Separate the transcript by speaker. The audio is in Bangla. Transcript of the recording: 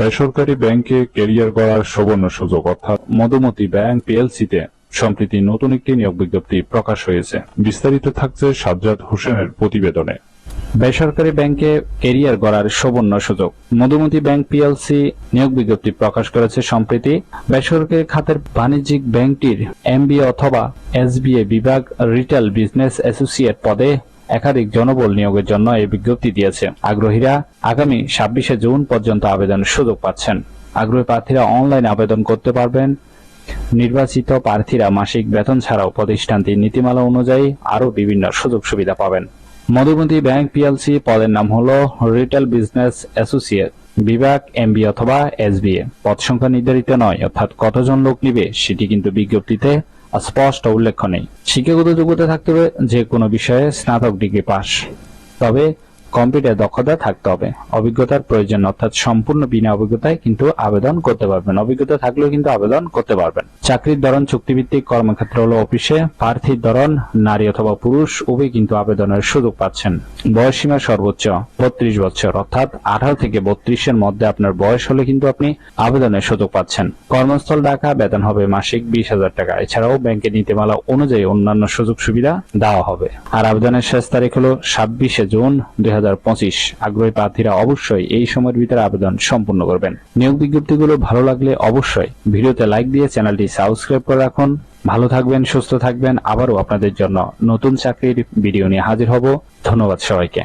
Speaker 1: বেসরকারি ব্যাংকে ক্যারিয়ার গড়ার সুবর্ণ সুযোগ অর্থাৎ মধুমতি ব্যাংক পিএলসিতে সম্প্রতি নতুন একটি নিয়োগ বিজ্ঞপ্তি প্রকাশ হয়েছে। বিস্তারিত থাকছে সাজ্জাদ হোসেনের প্রতিবেদনে।
Speaker 2: বেসরকারি ব্যাংকে ক্যারিয়ার গড়ার সুবর্ণ সুযোগ। মধুমতি ব্যাংক পিএলসি নিয়োগ বিজ্ঞপ্তি প্রকাশ করেছে সম্প্রতি। বেসরকারি খাতের বাণিজ্যিক ব্যাংকটির এমবিএ অথবা এসবিএ বিভাগ রিটেল বিজনেস অ্যাসোসিয়েট পদে একাধিক জনবল নিয়োগের জন্য এই বিজ্ঞপ্তি দিয়েছে। আগ্রহীরা আগামী 26শে জুন পর্যন্ত আবেদনের সুযোগ পাচ্ছেন। আগ্রহী প্রার্থীরা অনলাইনে আবেদন করতে পারবেন। নির্বাচিত প্রার্থীরা মাসিক বেতন ছাড়াও প্রতিষ্ঠানটির নীতিমালা অনুযায়ী আরও বিভিন্ন সুযোগ সুবিধা পাবেন। মধুমতি ব্যাংক পিএলসি পদের নাম হলো রিটেল বিজনেস অ্যাসোসিয়েট বিভাগ এমবিএ অথবা এসবিএ। পদ সংখ্যা নির্ধারিত নয়, অর্থাৎ কতজন লোক নিবে সেটি কিন্তু বিজ্ঞপ্তিতে স্পষ্ট উল্লেখ নেই। শিক্ষাগত যোগ্যতা থাকতে হবে যে কোনো বিষয়ে স্নাতক ডিগ্রি পাস, তবে কম্পিউটার দক্ষতা থাকতে হবে। অভিজ্ঞতার প্রয়োজন, অর্থাৎ সম্পূর্ণ বিনা অভিজ্ঞতায় কিন্তু আবেদন করতে পারবেন। অভিজ্ঞতা থাকলেও কিন্তু আবেদন করতে পারবেন। চাকরির ধরন চুক্তিভিত্তিক, কর্মক্ষেত্র হলো অফিসে। প্রার্থীর ধরন নারী অথবা পুরুষ উভয় কিন্তু আবেদনের সুযোগ পাচ্ছেন। বয়সসীমা সর্বোচ্চ 32 বছর, অর্থাৎ 18 থেকে 32-এর মধ্যে আপনার বয়স হলে কিন্তু আপনি আবেদনের সুযোগ পাচ্ছেন। কর্মস্থল ঢাকা, বেতন হবে মাসিক 20,000 টাকা। এছাড়াও ব্যাংকের নীতিমালা অনুযায়ী অন্যান্য সুযোগ সুবিধা দেওয়া হবে। আর আবেদনের শেষ তারিখ হলো 26শে জুন 2025। আগ্রহী প্রার্থীরা অবশ্যই এই সময়ের ভিতরে আবেদন সম্পূর্ণ করবেন। নিয়োগ বিজ্ঞপ্তিগুলো ভালো লাগলে অবশ্যই ভিডিওতে লাইক দিয়ে চ্যানেলটি সাবস্ক্রাইব করে রাখুন। ভালো থাকবেন, সুস্থ থাকবেন। আবারও আপনাদের জন্য নতুন চাকরির ভিডিও নিয়ে হাজির হব। ধন্যবাদ সবাইকে।